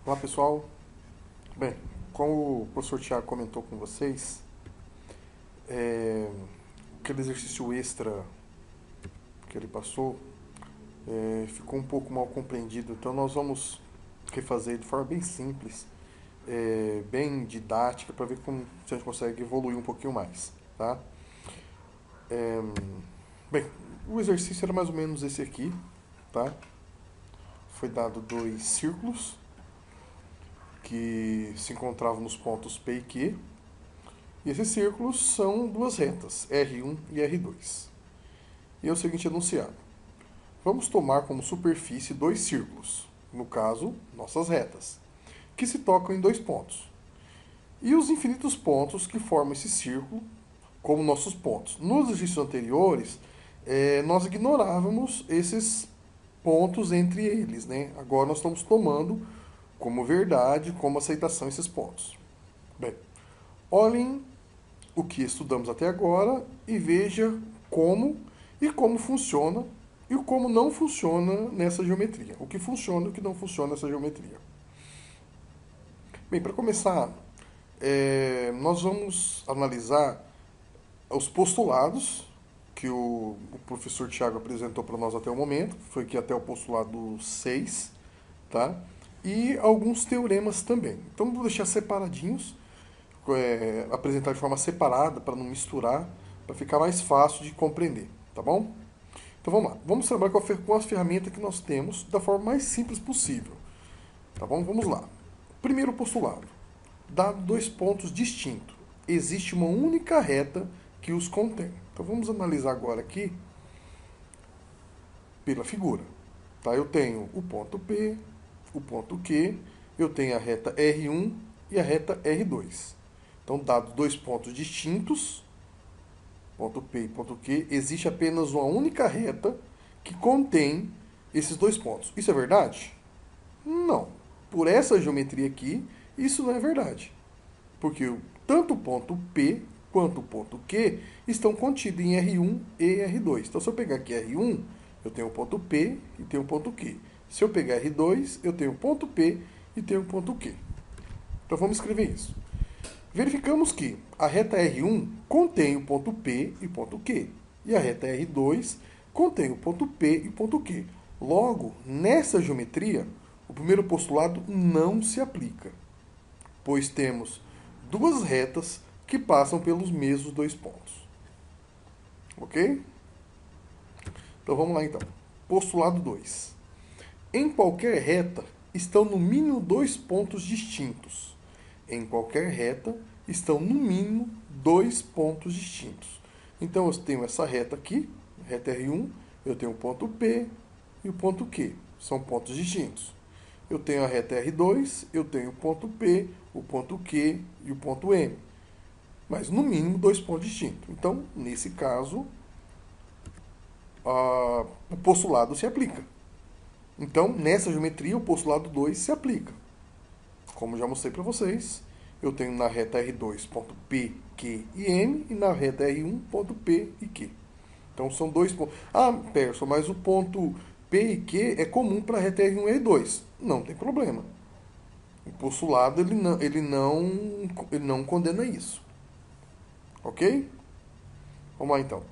Olá pessoal, bem, como o professor Tiago comentou com vocês, é, aquele exercício extra que ele passou ficou um pouco mal compreendido, então nós vamos refazer de forma bem simples, bem didática, para ver como se a gente consegue evoluir um pouquinho mais, tá? Bem, o exercício era mais ou menos esse aqui, tá? Foi dado dois círculos que se encontravam nos pontos P e Q, e esses círculos são duas retas, R1 e R2. E é o seguinte enunciado: vamos tomar como superfície dois círculos, no caso, nossas retas, que se tocam em dois pontos. E os infinitos pontos que formam esse círculo como nossos pontos. Nos exercícios anteriores, nós ignorávamos esses pontos entre eles, né? Agora nós estamos tomando como verdade, como aceitação esses pontos. Bem, olhem o que estudamos até agora e veja como como funciona e como não funciona nessa geometria. O que funciona e o que não funciona nessa geometria. Bem, para começar, nós vamos analisar os postulados que o professor Tiago apresentou para nós até o momento, foi aqui até o postulado 6, tá? E alguns teoremas também. Então vou deixar separadinhos, apresentar de forma separada para não misturar, para ficar mais fácil de compreender, tá bom? Então vamos lá, vamos trabalhar com as ferramentas que nós temos da forma mais simples possível, tá bom? Vamos lá. Primeiro postulado: dado dois pontos distintos, existe uma única reta que os contém. Então vamos analisar agora aqui pela figura. Tá? Eu tenho o ponto P, o ponto Q, eu tenho a reta R1 e a reta R2. Então, dados dois pontos distintos, ponto P e ponto Q, existe apenas uma única reta que contém esses dois pontos. Isso é verdade? Não. Por essa geometria aqui, isso não é verdade. Porque tanto o ponto P quanto o ponto Q estão contidos em R1 e R2. Então, se eu pegar aqui R1, eu tenho o ponto P e tenho o ponto Q. Se eu pegar R2, eu tenho o ponto P e tenho o ponto Q. Então, vamos escrever isso. Verificamos que a reta R1 contém o ponto P e o ponto Q. E a reta R2 contém o ponto P e o ponto Q. Logo, nessa geometria, o primeiro postulado não se aplica, pois temos duas retas que passam pelos mesmos dois pontos. Ok? Então vamos lá então. Postulado 2. Em qualquer reta estão no mínimo dois pontos distintos. Em qualquer reta estão no mínimo dois pontos distintos. Então eu tenho essa reta aqui, reta R1, eu tenho o ponto P e o ponto Q. São pontos distintos. Eu tenho a reta R2, eu tenho o ponto P, o ponto Q e o ponto M. Mas no mínimo dois pontos distintos. Então, nesse caso, o postulado se aplica. Então, nessa geometria, o postulado 2 se aplica. Como já mostrei para vocês, eu tenho na reta R2 ponto P, Q e M e na reta R1 ponto P e Q. Então são dois pontos. Ah, Perso, mas o ponto P e Q é comum para a reta R1 e R2. Não tem problema. O postulado ele não condena isso. Ok? Vamos lá então.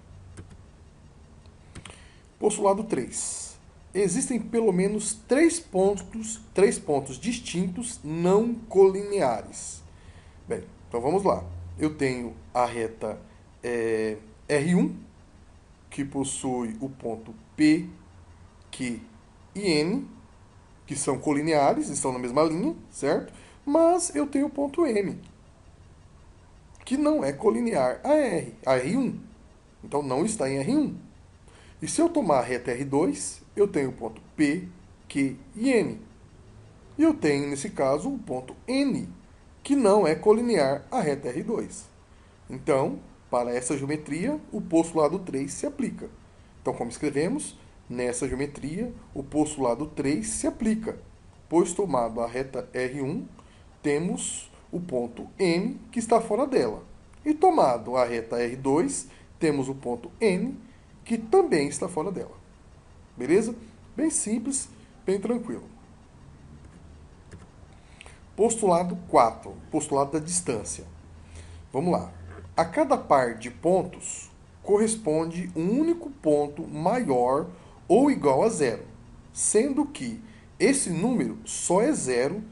Postulado 3. Existem pelo menos três pontos distintos não colineares. Bem, então vamos lá. Eu tenho a reta R1, que possui o ponto P, Q e N, que são colineares, estão na mesma linha, certo? Mas eu tenho o ponto M, que não é colinear a R1. Então não está em R1. E se eu tomar a reta R2, eu tenho o ponto P, Q e N. E eu tenho, nesse caso, o ponto N, que não é colinear a reta R2. Então, para essa geometria, o postulado 3 se aplica. Então, como escrevemos, nessa geometria, o postulado 3 se aplica, pois tomado a reta R1, temos o ponto M que está fora dela. E tomado a reta R2, temos o ponto N que também está fora dela. Beleza? Bem simples, bem tranquilo. Postulado 4, postulado da distância. Vamos lá. A cada par de pontos corresponde um único ponto maior ou igual a zero, sendo que esse número só é zero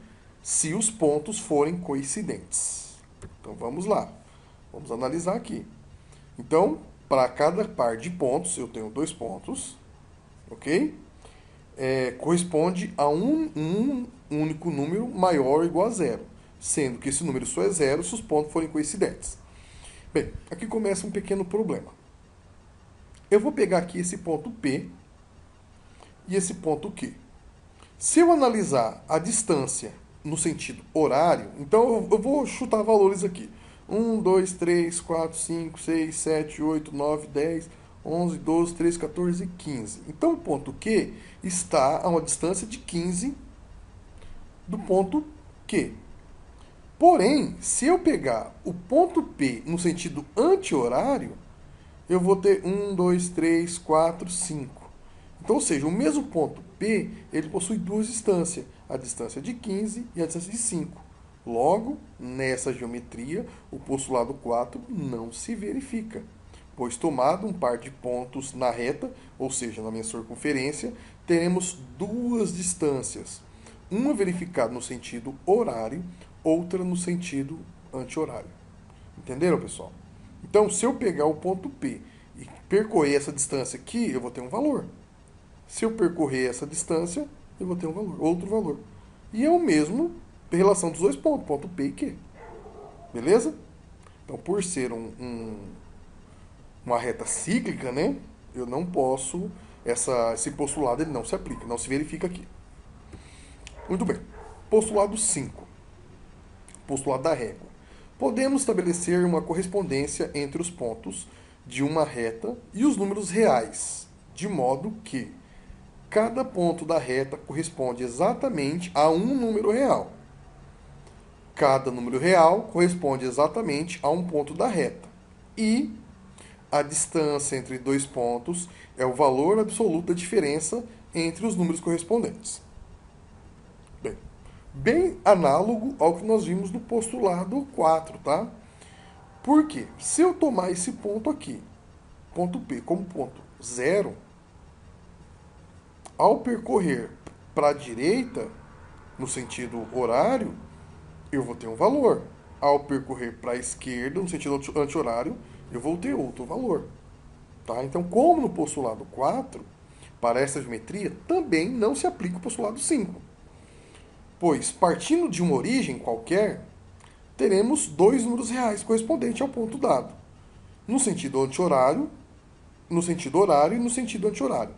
se os pontos forem coincidentes. Então vamos lá. Vamos analisar aqui. Então, para cada par de pontos, eu tenho 2 pontos, ok? Corresponde a um único número maior ou igual a zero, sendo que esse número só é zero se os pontos forem coincidentes. Bem, aqui começa um pequeno problema. Eu vou pegar aqui esse ponto P e esse ponto Q. Se eu analisar a distância no sentido horário, então eu vou chutar valores aqui. 1, 2, 3, 4, 5, 6, 7, 8, 9, 10, 11, 12, 13, 14, 15. Então o ponto Q está a uma distância de 15 do ponto Q. Porém, se eu pegar o ponto P no sentido anti-horário, eu vou ter 1, 2, 3, 4, 5. Então, ou seja, o mesmo ponto P, ele possui duas distâncias, a distância de 15 e a distância de 5. Logo, nessa geometria, o postulado 4 não se verifica, pois tomado um par de pontos na reta, ou seja, na minha circunferência, teremos duas distâncias, uma verificada no sentido horário, outra no sentido anti-horário. Entenderam, pessoal? Então, se eu pegar o ponto P e percorrer essa distância aqui, eu vou ter um valor. Se eu percorrer essa distância, eu vou ter um valor, outro valor. E é o mesmo em relação dos dois pontos, ponto P e Q. Beleza? Então, por ser uma reta cíclica, né, eu não posso, esse postulado ele não se aplica, não se verifica aqui. Muito bem. Postulado 5. Postulado da régua. Podemos estabelecer uma correspondência entre os pontos de uma reta e os números reais, de modo que cada ponto da reta corresponde exatamente a um número real. Cada número real corresponde exatamente a um ponto da reta. E a distância entre dois pontos é o valor absoluto da diferença entre os números correspondentes. Bem análogo ao que nós vimos no postulado 4, tá? Por quê? Se eu tomar esse ponto aqui, ponto P, como ponto zero, ao percorrer para a direita, no sentido horário, eu vou ter um valor. Ao percorrer para a esquerda, no sentido anti-horário, eu vou ter outro valor. Tá? Então, como no postulado 4, para essa geometria, também não se aplica o postulado 5. Pois, partindo de uma origem qualquer, teremos dois números reais correspondentes ao ponto dado. No sentido anti-horário, no sentido horário e no sentido anti-horário.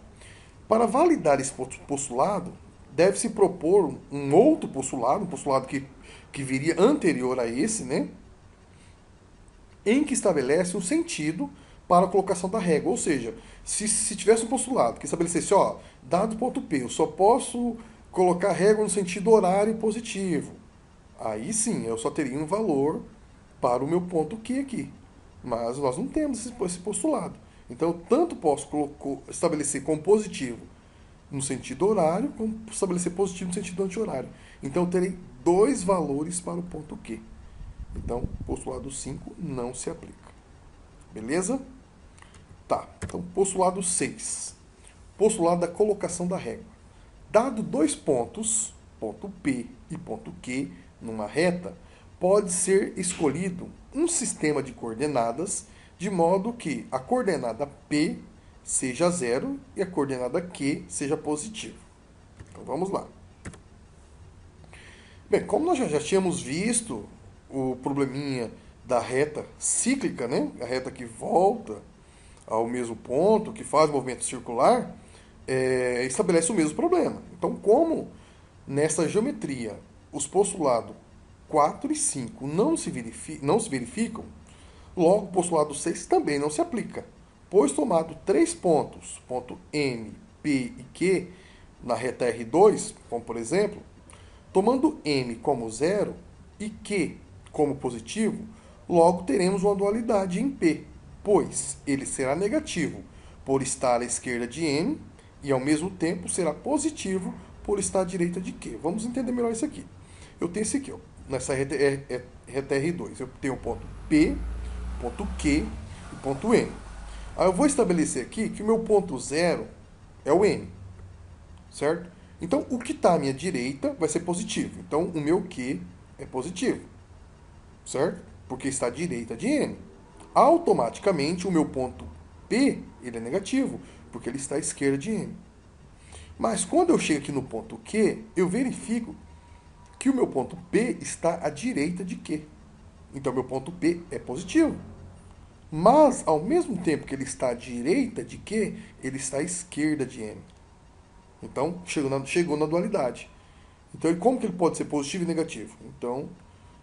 Para validar esse postulado, deve-se propor um outro postulado, um postulado que viria anterior a esse, né? Em que estabelece um sentido para a colocação da régua. Ou seja, se tivesse um postulado que estabelecesse, ó, dado ponto P, eu só posso colocar a régua no sentido horário positivo. Aí sim, eu só teria um valor para o meu ponto Q aqui. Mas nós não temos esse postulado. Então, eu tanto posso estabelecer como positivo no sentido horário, como estabelecer positivo no sentido anti-horário. Então, eu terei dois valores para o ponto Q. Então, postulado 5 não se aplica. Beleza? Tá. Então, postulado 6. Postulado da colocação da régua. Dado dois pontos, ponto P e ponto Q, numa reta, pode ser escolhido um sistema de coordenadas de modo que a coordenada P seja zero e a coordenada Q seja positiva. Então vamos lá. Bem, como nós já tínhamos visto o probleminha da reta cíclica, né? A reta que volta ao mesmo ponto, que faz movimento circular, estabelece o mesmo problema. Então, como nessa geometria os postulados 4 e 5 não se verificam, logo o postulado 6 também não se aplica, pois tomado três pontos, ponto M, P e Q, na reta R2, como por exemplo, tomando M como zero e Q como positivo, logo teremos uma dualidade em P, pois ele será negativo por estar à esquerda de M e ao mesmo tempo será positivo por estar à direita de Q. Vamos entender melhor isso aqui. eu tenho esse aqui, ó. Nessa reta, reta R2. Eu tenho o ponto P, ponto Q e ponto M. Aí eu vou estabelecer aqui que o meu ponto zero é o M, certo? Então, o que está à minha direita vai ser positivo. Então, o meu Q é positivo, certo? Porque está à direita de M. Automaticamente, o meu ponto P ele é negativo, porque ele está à esquerda de M. Mas quando eu chego aqui no ponto Q, eu verifico que o meu ponto P está à direita de Q. Então, meu ponto P é positivo. Mas, ao mesmo tempo que ele está à direita de Q, ele está à esquerda de M. Então, chegou na dualidade. Então, como que ele pode ser positivo e negativo? Então,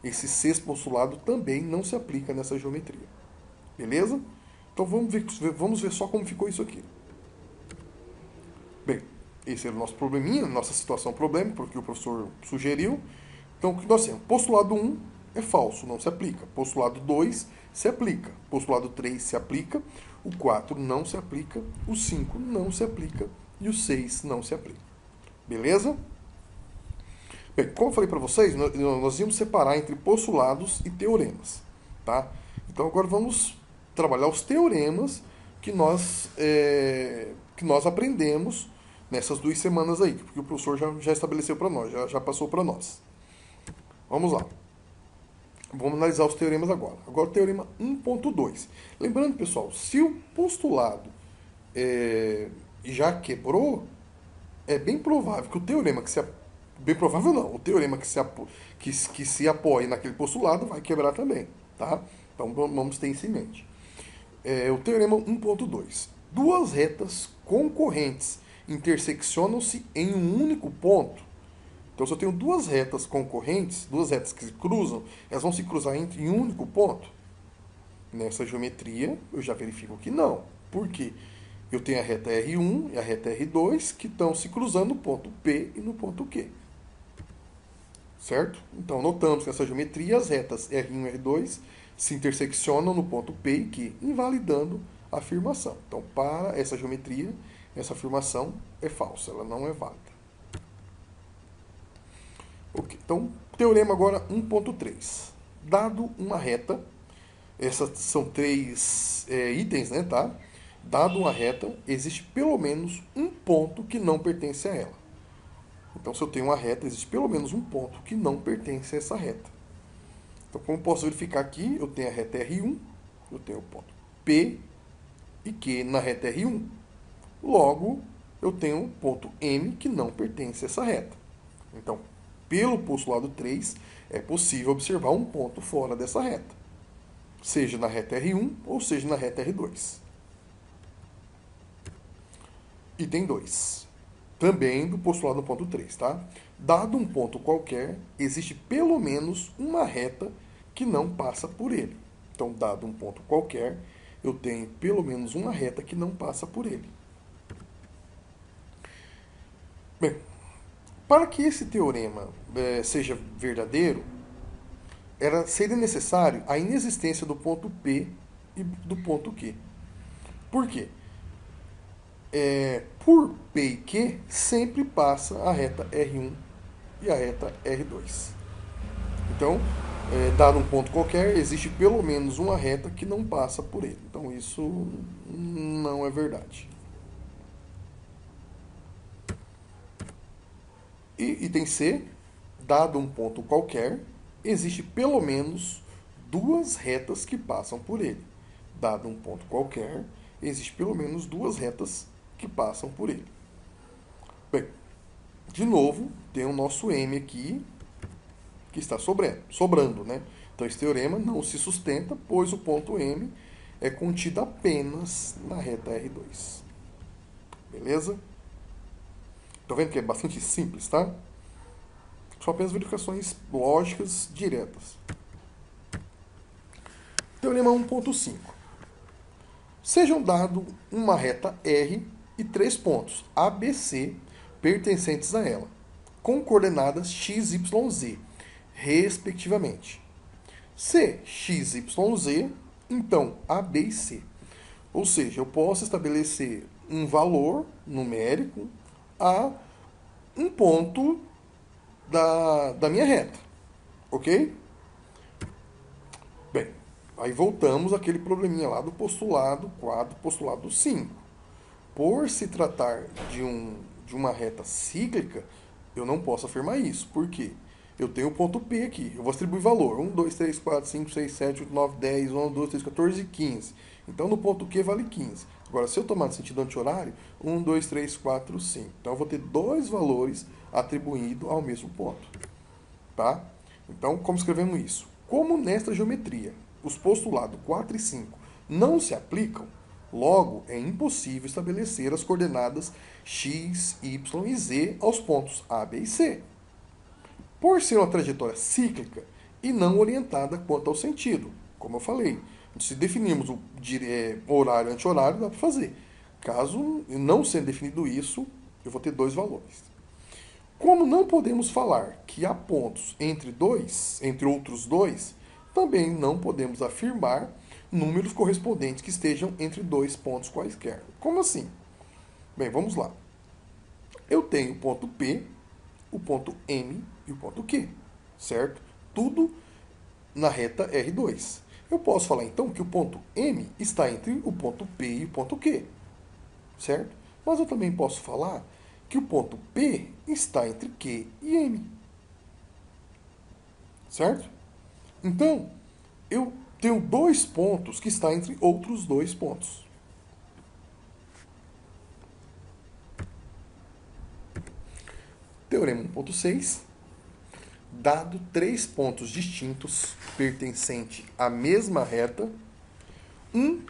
esse sexto postulado também não se aplica nessa geometria. Beleza? Então, vamos ver só como ficou isso aqui. Bem, esse era o nosso probleminha, nossa situação problema, porque o professor sugeriu. Então, o que nós temos? Postulado 1 é falso, não se aplica. Postulado 2 se aplica. Postulado 3 se aplica. O 4 não se aplica. O 5 não se aplica. E o 6 não se aplica. Beleza? Bem, como eu falei para vocês, nós íamos separar entre postulados e teoremas. Tá? Então, agora vamos trabalhar os teoremas que nós aprendemos nessas 2 semanas aí, porque o professor já estabeleceu para nós, já passou para nós. Vamos lá. Vamos analisar os teoremas agora. Agora o teorema 1.2. Lembrando, pessoal, se o postulado já quebrou, é bem provável que o teorema que se... Bem provável não, o teorema que se apoie naquele postulado vai quebrar também. Tá? Então vamos ter isso em mente. O teorema 1.2. Duas retas concorrentes interseccionam-se em um único ponto. Então, se eu tenho duas retas concorrentes, duas retas que se cruzam, elas vão se cruzar em um único ponto? Nessa geometria, eu já verifico que não. Por quê? Eu tenho a reta R1 e a reta R2 que estão se cruzando no ponto P e no ponto Q. Certo? Então, notamos que nessa geometria as retas R1 e R2 se interseccionam no ponto P e Q, invalidando a afirmação. Então, para essa geometria, essa afirmação é falsa, ela não é válida. Okay. Então, teorema agora 1.3. Dado uma reta, essas são 3 itens, né, tá? Dado uma reta, existe pelo menos um ponto que não pertence a ela. Então, se eu tenho uma reta, existe pelo menos um ponto que não pertence a essa reta. Então, como posso verificar aqui, eu tenho a reta R1, eu tenho o ponto P e Q na reta R1. Logo, eu tenho o ponto M que não pertence a essa reta. Então, pelo postulado 3, é possível observar um ponto fora dessa reta, seja na reta R1 ou seja na reta R2. Item 2. Também do postulado no ponto 3, tá? Dado um ponto qualquer, existe pelo menos uma reta que não passa por ele. Então, dado um ponto qualquer, eu tenho pelo menos uma reta que não passa por ele. Bem, para que esse teorema seja verdadeiro, seria necessário a inexistência do ponto P e do ponto Q. Por quê? Por P e Q sempre passa a reta R1 e a reta R2. Então, dado um ponto qualquer, existe pelo menos uma reta que não passa por ele. Então, isso não é verdade. E item C, dado um ponto qualquer, existe pelo menos duas retas que passam por ele. Dado um ponto qualquer, existe pelo menos duas retas que passam por ele. Bem, de novo, tem o nosso M aqui, que está sobrando, né? Então, esse teorema não se sustenta, pois o ponto M é contido apenas na reta R2. Beleza? Estão vendo que é bastante simples, tá? São apenas verificações lógicas diretas. Teorema 1.5. Sejam dados uma reta R e 3 pontos ABC pertencentes a ela, com coordenadas x, y, z, respectivamente. Se x, y, z, então A, B e C. Ou seja, eu posso estabelecer um valor numérico a um ponto da minha reta. Ok? Bem, aí voltamos àquele probleminha lá do postulado 4, postulado 5. Por se tratar de uma reta cíclica, eu não posso afirmar isso. Por quê? Eu tenho o ponto P aqui. Eu vou atribuir valor. 1, 2, 3, 4, 5, 6, 7, 8, 9, 10, 11, 12, 13, 14 e 15. Então, no ponto Q vale 15. Agora, se eu tomar no sentido anti-horário, 1, 2, 3, 4, 5. Então, eu vou ter dois valores atribuídos ao mesmo ponto. Tá? Então, como escrevemos isso? Como nesta geometria os postulados 4 e 5 não se aplicam, logo é impossível estabelecer as coordenadas x, y e z aos pontos A, B e C. Por ser uma trajetória cíclica e não orientada quanto ao sentido, como eu falei. Se definirmos o horário e anti-horário, dá para fazer. Caso não sendo definido isso, eu vou ter dois valores. Como não podemos falar que há pontos entre outros dois, também não podemos afirmar números correspondentes que estejam entre dois pontos quaisquer. Como assim? Bem, vamos lá. Eu tenho o ponto P, o ponto M e o ponto Q, certo? Tudo na reta R2. Eu posso falar então que o ponto M está entre o ponto P e o ponto Q, certo? Mas eu também posso falar que o ponto P está entre Q e M, certo? Então, eu tenho dois pontos que estão entre outros dois pontos. Teorema 1.6. Dado três pontos distintos pertencentes à mesma reta, um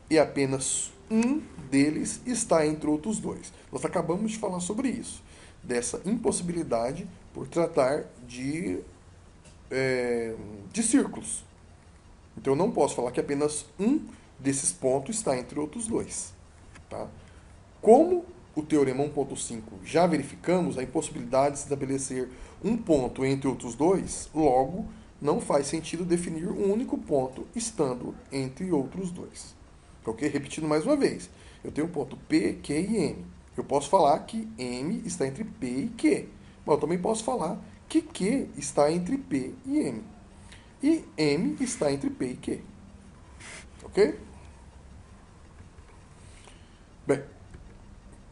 e apenas um deles está entre outros dois. Nós acabamos de falar sobre isso, dessa impossibilidade por tratar de círculos. Então eu não posso falar que apenas um desses pontos está entre outros dois. Tá? Como o teorema 1.5 já verificamos a impossibilidade de se estabelecer um ponto entre outros dois, logo não faz sentido definir um único ponto estando entre outros dois. Ok? Repetindo mais uma vez, eu tenho o ponto P, Q e M. Eu posso falar que M está entre P e Q, mas eu também posso falar que Q está entre P e M. E M está entre P e Q. Ok? Bem,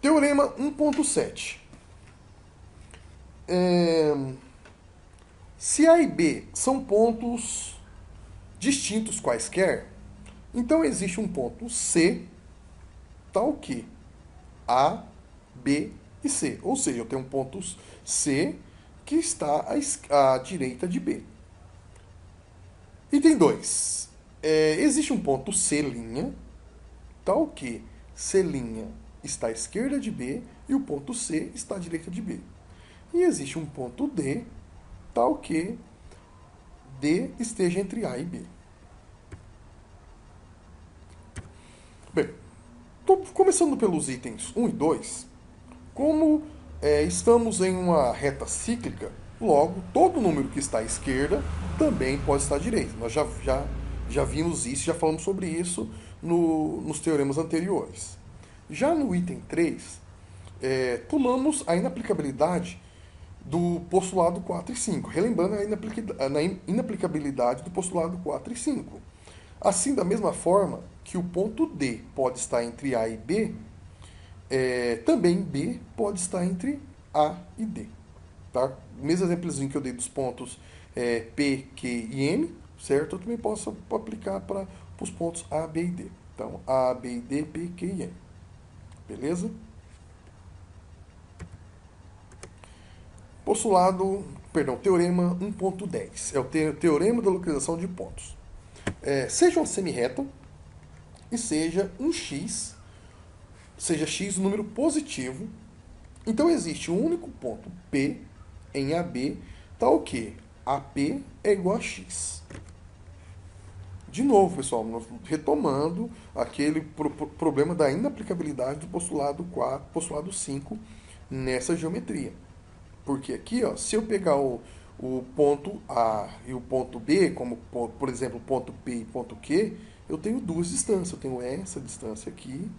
teorema 1.7. Se A e B são pontos distintos quaisquer, então existe um ponto C, tal que A, B e C. Ou seja, eu tenho um ponto C que está à direita de B. Item 2. Existe um ponto C', tal que C' está à esquerda de B e o ponto C está à direita de B. E existe um ponto D, tal que D esteja entre A e B. Bem, começando pelos itens 1 e 2, como estamos em uma reta cíclica, logo, todo número que está à esquerda também pode estar à direita. Nós já vimos isso, já falamos sobre isso nos teoremas anteriores. Já no item 3, tomamos a inaplicabilidade do postulado 4 e 5, relembrando a inaplicabilidade do postulado 4 e 5. Assim, da mesma forma que o ponto D pode estar entre A e B, também B pode estar entre A e D. Tá? O mesmo exemplozinho que eu dei dos pontos P, Q e M, certo? Eu também posso aplicar para os pontos A, B e D. Então, A, B e D, P, Q e M. Beleza? Teorema 1.10. É o teorema da localização de pontos. Seja uma semirreta e seja um x, seja x um número positivo, então existe um único ponto P em AB, tal que AP é igual a x. De novo, pessoal, retomando aquele problema da inaplicabilidade do postulado 4, postulado 5 nessa geometria. Porque aqui, ó, se eu pegar o ponto A e o ponto B, como por exemplo ponto P e ponto Q, eu tenho duas distâncias. Eu tenho essa distância aqui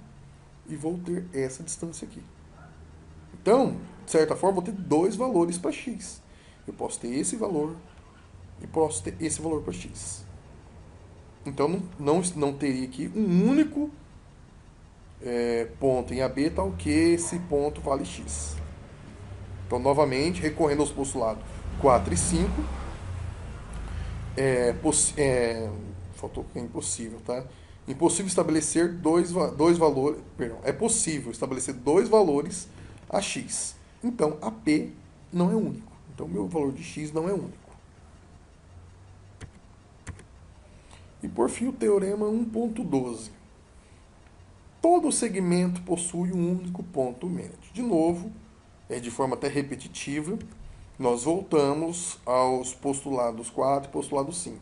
e vou ter essa distância aqui. Então, de certa forma, eu vou ter dois valores para x. Eu posso ter esse valor e posso ter esse valor para x. Então não teria aqui um único ponto em AB tal que esse ponto vale x. Então, novamente, recorrendo aos postulados 4 e 5, faltou que é impossível, tá? Impossível estabelecer dois valores. Perdão, é possível estabelecer dois valores a x. Então, a P não é único. Então, meu valor de x não é único. E por fim, o teorema 1.12. Todo segmento possui um único ponto médio. De novo, de forma até repetitiva, nós voltamos aos postulados 4 e postulado 5,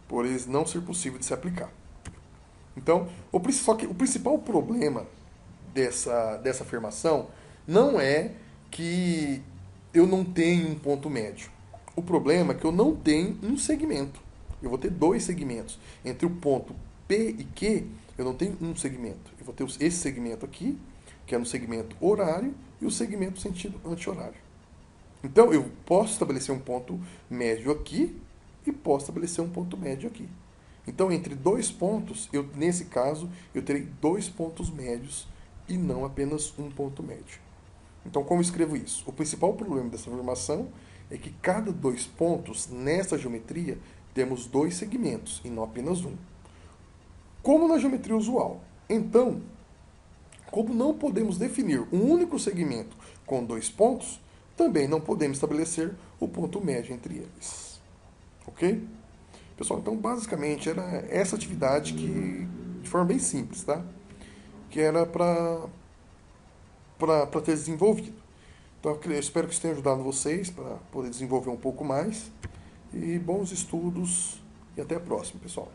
por eles não ser possível de se aplicar. Então, só que o principal problema dessa afirmação não é que eu não tenho um ponto médio. O problema é que eu não tenho um segmento. Eu vou ter dois segmentos. Entre o ponto P e Q, eu não tenho um segmento. Eu vou ter esse segmento aqui, que é no segmento horário, e o segmento sentido anti-horário. Então, eu posso estabelecer um ponto médio aqui e posso estabelecer um ponto médio aqui. Então, entre dois pontos, nesse caso, eu terei dois pontos médios e não apenas um ponto médio. Então, como eu escrevo isso? O principal problema dessa afirmação é que cada dois pontos, nessa geometria, temos dois segmentos e não apenas um. Como na geometria usual. Então, como não podemos definir um único segmento com dois pontos, também não podemos estabelecer o ponto médio entre eles. Ok? Pessoal, então basicamente era essa atividade que, de forma bem simples, tá? Que era para ter desenvolvido. Então eu espero que isso tenha ajudado vocês para poder desenvolver um pouco mais. E bons estudos e até a próxima, pessoal.